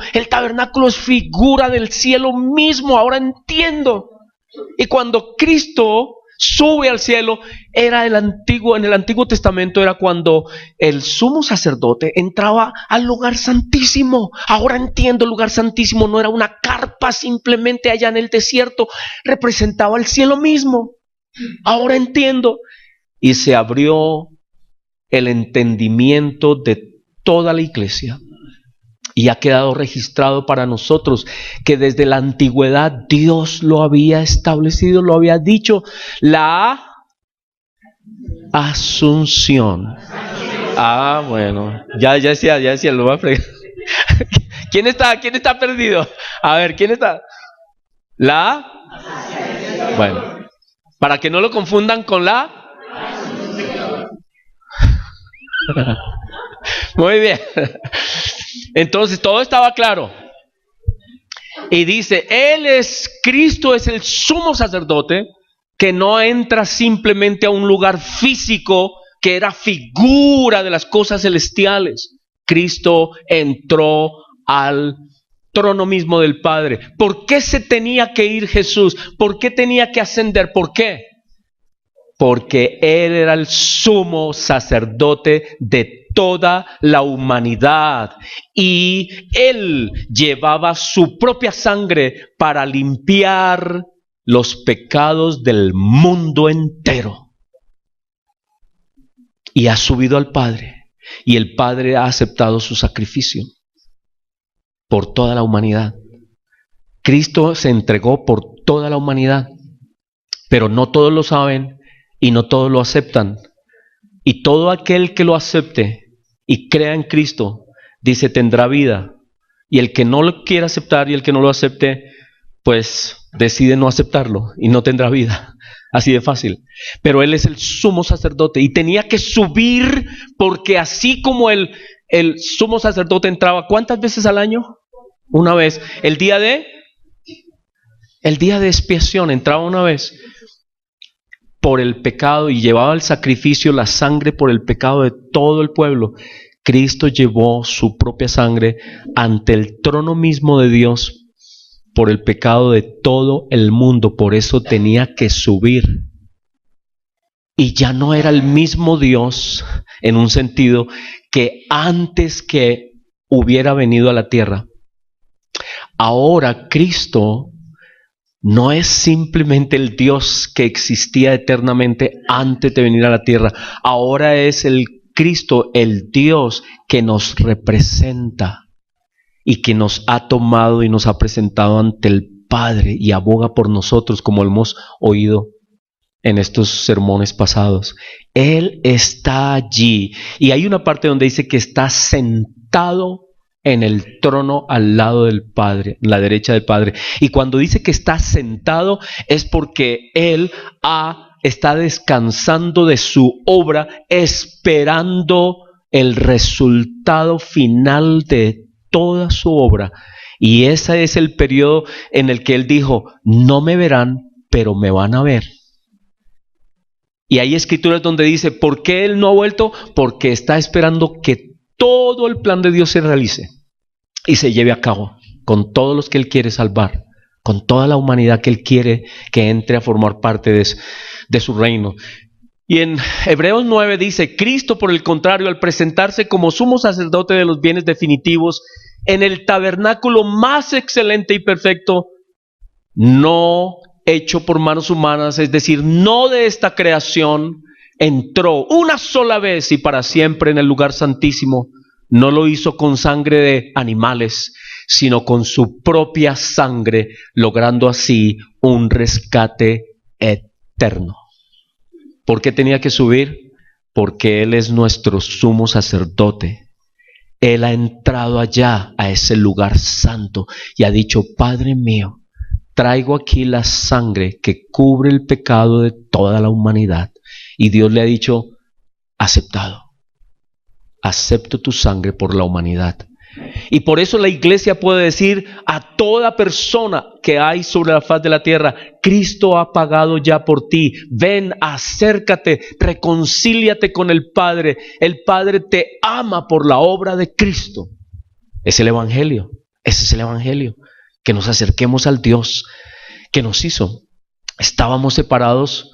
es figura del cielo mismo, ahora entiendo. Y cuando Cristo sube al cielo, en el Antiguo Testamento era cuando el sumo sacerdote entraba al lugar santísimo. Ahora entiendo, el lugar santísimo no era una carpa simplemente allá en el desierto, representaba el cielo mismo. Ahora entiendo. Y se abrió el entendimiento de toda la iglesia. Y ha quedado registrado para nosotros que desde la antigüedad Dios lo había establecido, lo había dicho, la asunción. Bueno, ya decía, lo voy a fregar. ¿Quién está perdido? A ver, ¿quién está? Bueno, para que no lo confundan con Muy bien. Entonces todo estaba claro. Y dice, Cristo es el sumo sacerdote que no entra simplemente a un lugar físico que era figura de las cosas celestiales. Cristo entró al trono mismo del Padre. ¿Por qué se tenía que ir Jesús? ¿Por qué tenía que ascender? ¿Por qué? Porque Él era el sumo sacerdote de toda la humanidad y Él llevaba su propia sangre para limpiar los pecados del mundo entero. y ha subido al Padre, y el Padre ha aceptado su sacrificio por toda la humanidad. Cristo se entregó por toda la humanidad, pero no todos lo saben y no todos lo aceptan. Y todo aquel que lo acepte y crea en Cristo, dice, tendrá vida. Y el que no lo quiera aceptar y el que no lo acepte, pues decide no aceptarlo y no tendrá vida. Así de fácil. Pero Él es el sumo sacerdote y tenía que subir, porque así como el sumo sacerdote entraba, ¿cuántas veces al año? Una vez. El día de expiación entraba una vez por el pecado y llevaba el sacrificio, la sangre por el pecado de todo el pueblo. Cristo llevó su propia sangre ante el trono mismo de Dios por el pecado de todo el mundo. Por eso tenía que subir. Y ya no era el mismo Dios, en un sentido, que antes que hubiera venido a la tierra. Ahora Cristo no es simplemente el Dios que existía eternamente antes de venir a la tierra. Ahora es el Cristo, el Dios que nos representa y que nos ha tomado y nos ha presentado ante el Padre y aboga por nosotros, como hemos oído en estos sermones pasados. Él está allí, y hay una parte donde dice que está sentado en el trono al lado del Padre, en la derecha del Padre. Y cuando dice que está sentado es porque Él está descansando de su obra, esperando el resultado final de toda su obra. Y ese es el periodo en el que Él dijo, no me verán, pero me van a ver. Y hay escrituras donde dice, ¿por qué Él no ha vuelto? Porque está esperando que todo el plan de Dios se realice y se lleve a cabo con todos los que Él quiere salvar, con toda la humanidad que Él quiere que entre a formar parte de su reino. Y en Hebreos 9 dice, Cristo, por el contrario, al presentarse como sumo sacerdote de los bienes definitivos, en el tabernáculo más excelente y perfecto, no hecho por manos humanas, es decir, no de esta creación, entró una sola vez y para siempre en el lugar santísimo. No lo hizo con sangre de animales, sino con su propia sangre, logrando así un rescate eterno. ¿Por qué tenía que subir? Porque Él es nuestro sumo sacerdote. Él ha entrado allá, a ese lugar santo, y ha dicho, Padre mío, traigo aquí la sangre que cubre el pecado de toda la humanidad. Y Dios le ha dicho, aceptado. Acepto tu sangre por la humanidad. Y por eso la iglesia puede decir a toda persona que hay sobre la faz de la tierra, Cristo ha pagado ya por ti. Ven, acércate, reconcíliate con el Padre. El Padre te ama por la obra de Cristo. Es el Evangelio. Ese es el Evangelio. Que nos acerquemos al Dios que nos hizo. Estábamos separados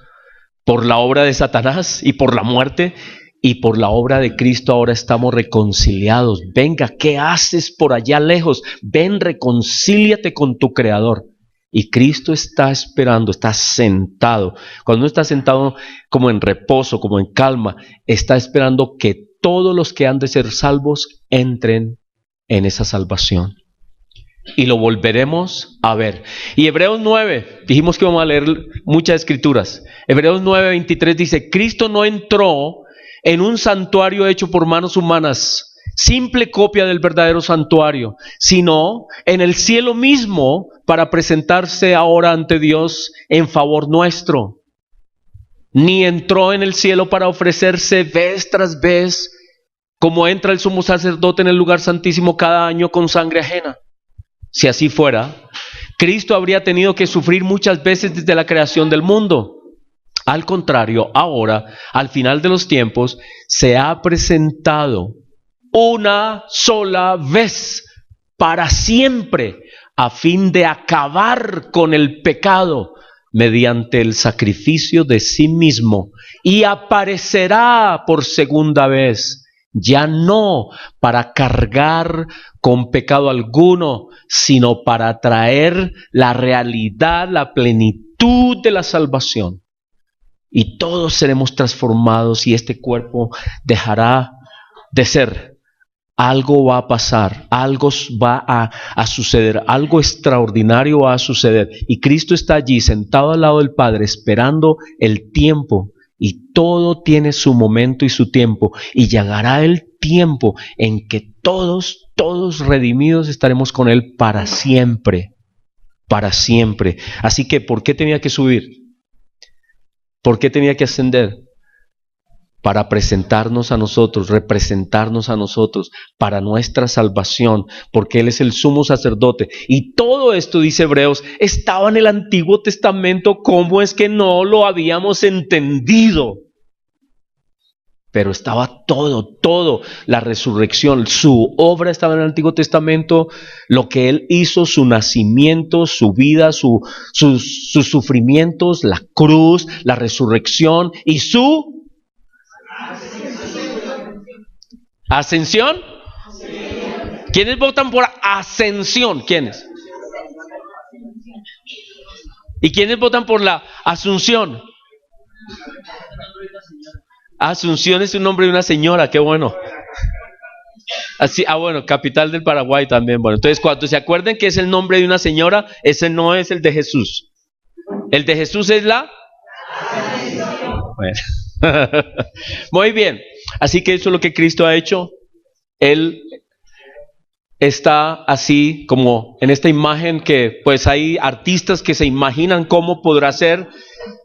por la obra de Satanás y por la muerte, y por la obra de Cristo ahora estamos reconciliados. Venga, ¿qué haces por allá lejos? Ven, reconcíliate con tu Creador. Y Cristo está esperando, está sentado. Cuando uno está sentado como en reposo, como en calma, está esperando que todos los que han de ser salvos entren en esa salvación. Y lo volveremos a ver. Y Hebreos 9, dijimos que vamos a leer muchas escrituras. Hebreos 9:23 dice, Cristo no entró en un santuario hecho por manos humanas, simple copia del verdadero santuario, sino en el cielo mismo para presentarse ahora ante Dios en favor nuestro. Ni entró en el cielo para ofrecerse vez tras vez, como entra el sumo sacerdote en el lugar santísimo cada año con sangre ajena. Si así fuera, Cristo habría tenido que sufrir muchas veces desde la creación del mundo. Al contrario, ahora, al final de los tiempos, se ha presentado una sola vez para siempre, a fin de acabar con el pecado mediante el sacrificio de sí mismo, y aparecerá por segunda vez, ya no para cargar con pecado alguno, sino para traer la realidad, la plenitud de la salvación. y todos seremos transformados y este cuerpo dejará de ser. Algo va a pasar, algo va a suceder, algo extraordinario va a suceder. Y Cristo está allí sentado al lado del Padre esperando el tiempo. Y todo tiene su momento y su tiempo. Y llegará el tiempo en que todos redimidos estaremos con Él para siempre. Para siempre. Así que, ¿por qué tenía que subir? ¿Por qué tenía que ascender? Para presentarnos a nosotros, representarnos a nosotros, para nuestra salvación, porque Él es el sumo sacerdote. Y todo esto, dice Hebreos, estaba en el Antiguo Testamento. ¿Cómo es que no lo habíamos entendido? Pero estaba todo, la resurrección, su obra estaba en el Antiguo Testamento, lo que Él hizo, su nacimiento, su vida, sus sufrimientos, la cruz, la resurrección y su ¿ascensión? ¿Quiénes votan por ascensión? ¿Quiénes? ¿Y quiénes votan por la asunción? Asunción es un nombre de una señora, qué bueno. Así, bueno, capital del Paraguay también. Bueno, entonces cuando se acuerden que es el nombre de una señora, ese no es el de Jesús. El de Jesús es la... Bueno. Muy bien. Así que eso es lo que Cristo ha hecho. Él está así como en esta imagen que pues hay artistas que se imaginan cómo podrá ser.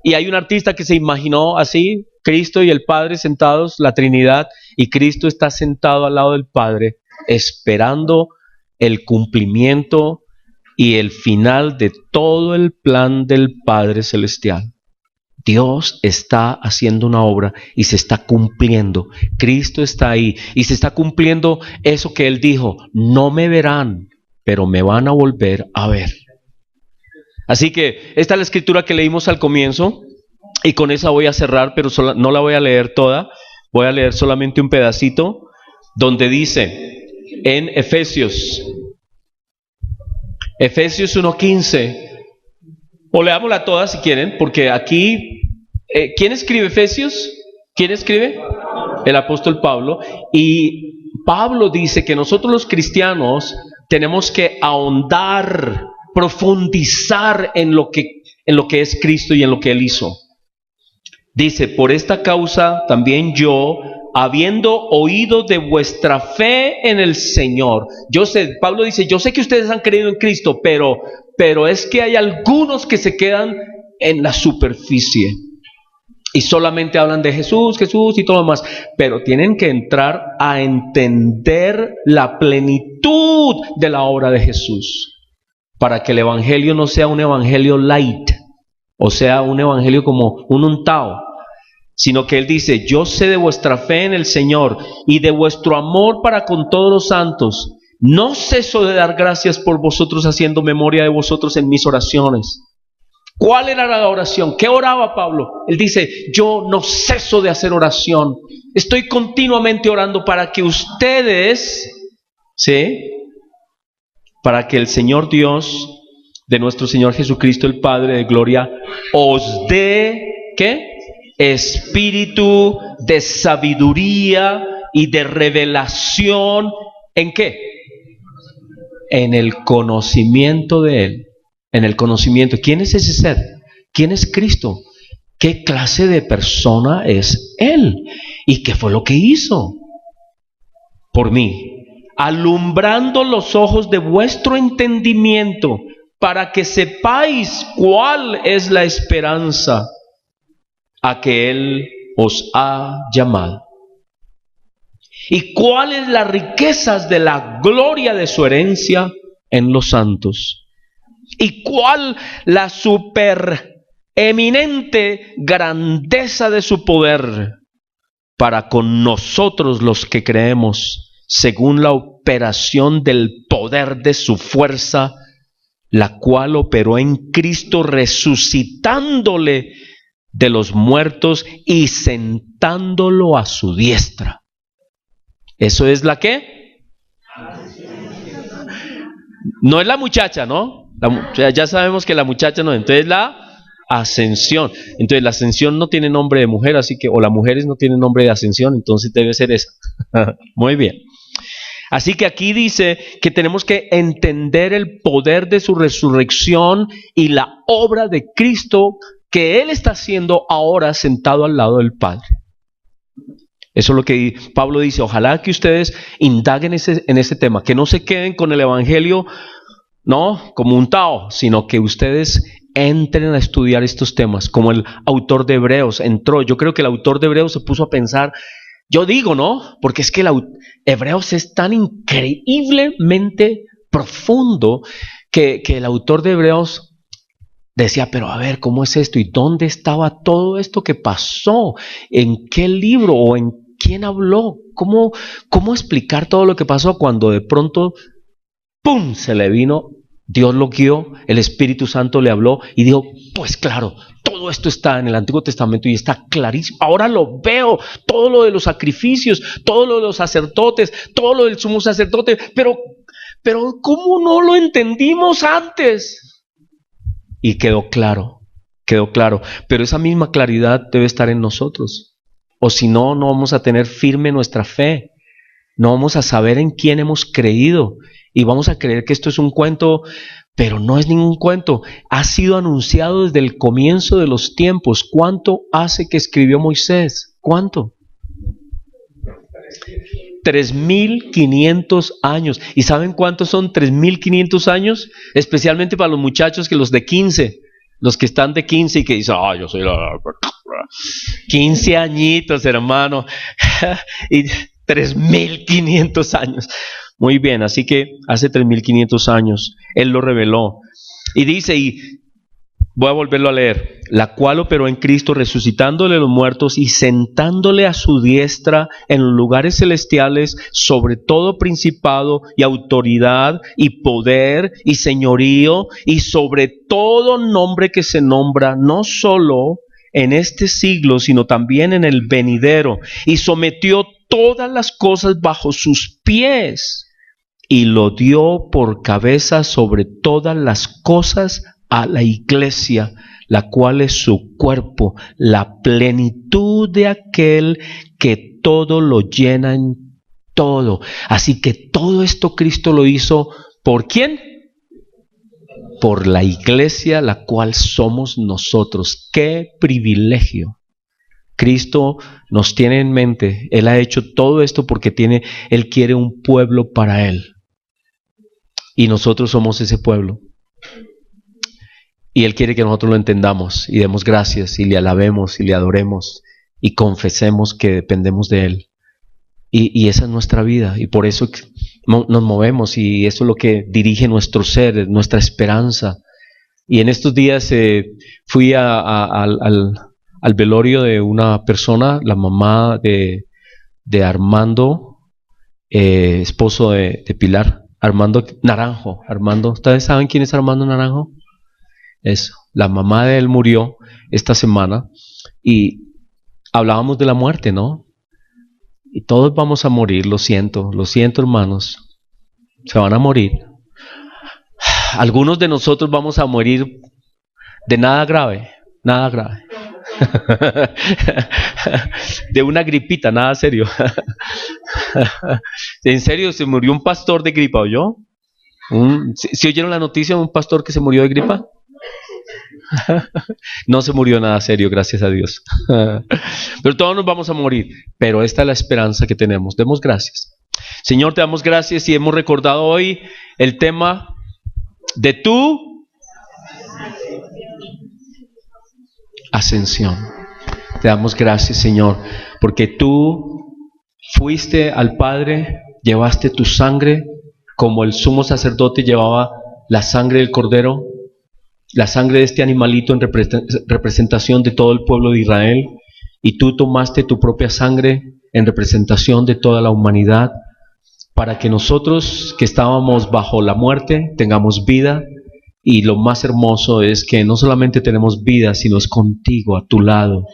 Y hay un artista que se imaginó así, Cristo y el Padre sentados, la Trinidad, y Cristo está sentado al lado del Padre, esperando el cumplimiento y el final de todo el plan del Padre Celestial. Dios está haciendo una obra y se está cumpliendo. Cristo está ahí y se está cumpliendo eso que Él dijo: no me verán, pero me van a volver a ver. Así que esta es la escritura que leímos al comienzo y con esa voy a cerrar, pero no la voy a leer toda. Voy a leer solamente un pedacito donde dice en Efesios 1:15. O leámosla toda si quieren, porque aquí, ¿quién escribe Efesios? ¿Quién escribe? El apóstol Pablo. Y Pablo dice que nosotros los cristianos tenemos que ahondar, profundizar en lo que es Cristo y en lo que Él hizo. Dice: por esta causa también yo, habiendo oído de vuestra fe en el Señor. Pablo dice, yo sé que ustedes han creído en Cristo, pero es que hay algunos que se quedan en la superficie y solamente hablan de Jesús y todo lo demás, pero tienen que entrar a entender la plenitud de la obra de Jesús, para que el evangelio no sea un evangelio light, o sea, un evangelio como un untado, sino que Él dice: yo sé de vuestra fe en el Señor y de vuestro amor para con todos los santos. No ceso de dar gracias por vosotros, haciendo memoria de vosotros en mis oraciones. ¿Cuál era la oración? ¿Qué oraba Pablo? Él dice: yo no ceso de hacer oración. Estoy continuamente orando para que ustedes, ¿sí?, para que el Señor Dios de nuestro Señor Jesucristo, el Padre de gloria, os dé, ¿qué? Espíritu de sabiduría y de revelación. ¿En qué? En el conocimiento de Él. En el conocimiento. ¿Quién es ese ser? ¿Quién es Cristo? ¿Qué clase de persona es Él? ¿Y qué fue lo que hizo por mí? Alumbrando los ojos de vuestro entendimiento, para que sepáis cuál es la esperanza a que Él os ha llamado, y cuáles las riquezas de la gloria de su herencia en los santos, y cuál la supereminente grandeza de su poder para con nosotros los que creemos, según la operación del poder de su fuerza, la cual operó en Cristo, resucitándole de los muertos y sentándolo a su diestra. ¿Eso es la qué? No es la muchacha, ¿no? Ya sabemos que la muchacha no. Entonces la ascensión. Entonces la ascensión no tiene nombre de mujer, así que, o las mujeres no tienen nombre de ascensión, entonces debe ser esa. Muy bien. Así que aquí dice que tenemos que entender el poder de su resurrección y la obra de Cristo que Él está haciendo ahora sentado al lado del Padre. Eso es lo que Pablo dice. Ojalá que ustedes indaguen en ese tema, que no se queden con el Evangelio, no como un Tao, sino que ustedes entren a estudiar estos temas, como el autor de Hebreos entró. Yo creo que el autor de Hebreos se puso a pensar, yo digo, ¿no? Porque es que el Hebreos es tan increíblemente profundo que el autor de Hebreos decía, pero a ver, ¿cómo es esto? ¿Y dónde estaba todo esto que pasó? ¿En qué libro o en quién habló? ¿Cómo explicar todo lo que pasó cuando de pronto, ¡pum!, se le vino, Dios lo guió, el Espíritu Santo le habló y dijo, pues claro, todo esto está en el Antiguo Testamento y está clarísimo. Ahora lo veo, todo lo de los sacrificios, todo lo de los sacerdotes, todo lo del sumo sacerdote, pero ¿cómo no lo entendimos antes? Y quedó claro. Pero esa misma claridad debe estar en nosotros. O si no, no vamos a tener firme nuestra fe. No vamos a saber en quién hemos creído. Y vamos a creer que esto es un cuento, pero no es ningún cuento. Ha sido anunciado desde el comienzo de los tiempos. ¿Cuánto hace que escribió Moisés? ¿Cuánto? 3.500 años. ¿Y saben cuántos son 3.500 años? Especialmente para los muchachos que los de 15, los que están de 15 y que dicen, yo soy la 15 añitos, hermano. Y 3.500 años. Muy bien, así que hace 3.500 años Él lo reveló. Y dice, y voy a volverlo a leer, la cual operó en Cristo resucitándole a los muertos y sentándole a su diestra en los lugares celestiales sobre todo principado y autoridad y poder y señorío y sobre todo nombre que se nombra, no solo en este siglo, sino también en el venidero, y sometió todas las cosas bajo sus pies y lo dio por cabeza sobre todas las cosas a la iglesia, la cual es su cuerpo, la plenitud de aquel que todo lo llena en todo. Así que todo esto Cristo lo hizo, ¿por quién? Por la iglesia, la cual somos nosotros. ¡Qué privilegio! Cristo nos tiene en mente. Él ha hecho todo esto porque Él quiere un pueblo para Él. Y nosotros somos ese pueblo. Y Él quiere que nosotros lo entendamos y demos gracias y le alabemos y le adoremos y confesemos que dependemos de Él. Y esa es nuestra vida y por eso nos movemos y eso es lo que dirige nuestro ser, nuestra esperanza. Y en estos días fui al velorio de una persona, la mamá de Armando, esposo de Pilar, Armando Naranjo. ¿Ustedes saben quién es Armando Naranjo? Eso, la mamá de él murió esta semana y hablábamos de la muerte, ¿no? Y todos vamos a morir, lo siento hermanos, se van a morir. Algunos de nosotros vamos a morir de nada grave. De una gripita, nada serio. En serio, se murió un pastor de gripa, ¿oyó? ¿Sí oyeron la noticia de un pastor que se murió de gripa? No se murió nada serio, gracias a Dios. Pero todos nos vamos a morir. Pero esta es la esperanza que tenemos. Demos gracias. Señor, te damos gracias y hemos recordado hoy el tema de tu ascensión. Te damos gracias, Señor, porque tú fuiste al Padre, llevaste tu sangre como el sumo sacerdote llevaba la sangre del cordero, la sangre de este animalito en representación de todo el pueblo de Israel, y tú tomaste tu propia sangre en representación de toda la humanidad, para que nosotros que estábamos bajo la muerte tengamos vida. Y lo más hermoso es que no solamente tenemos vida, sino es contigo, a tu lado,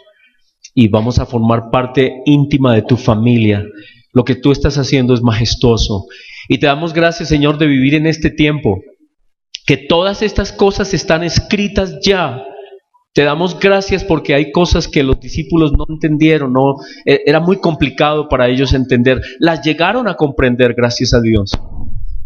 y vamos a formar parte íntima de tu familia. Lo que tú estás haciendo es majestuoso, y te damos gracias, Señor, de vivir en este tiempo, que todas estas cosas están escritas ya Te damos gracias porque hay cosas que los discípulos no entendieron, no, era muy complicado para ellos entender. Las llegaron a comprender, gracias a Dios.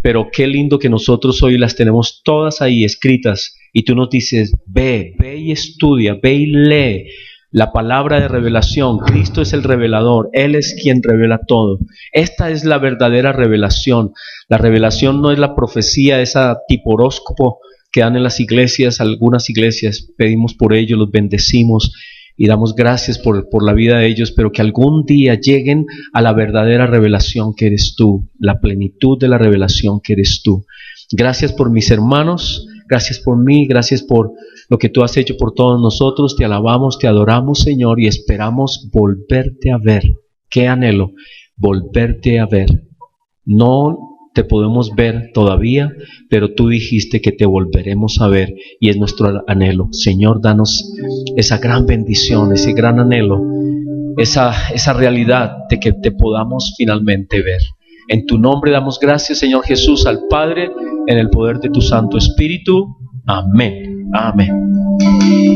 Pero qué lindo que nosotros hoy las tenemos todas ahí escritas y tú nos dices, ve y estudia, ve y lee la palabra de revelación. Cristo es el revelador, Él es quien revela todo. Esta es la verdadera revelación. La revelación no es la profecía, esa tipo horóscopo que dan en las iglesias. Algunas iglesias pedimos por ellos, los bendecimos y damos gracias por la vida de ellos, pero que algún día lleguen a la verdadera revelación que eres tú, la plenitud de la revelación que eres tú. Gracias por mis hermanos, gracias por mí, gracias por lo que tú has hecho por todos nosotros. Te alabamos, te adoramos, Señor, y esperamos volverte a ver. Qué anhelo, volverte a ver. No te podemos ver todavía, pero tú dijiste que te volveremos a ver y es nuestro anhelo. Señor, danos esa gran bendición, ese gran anhelo, esa realidad de que te podamos finalmente ver. En tu nombre damos gracias, Señor Jesús, al Padre, en el poder de tu Santo Espíritu. Amén. Amén.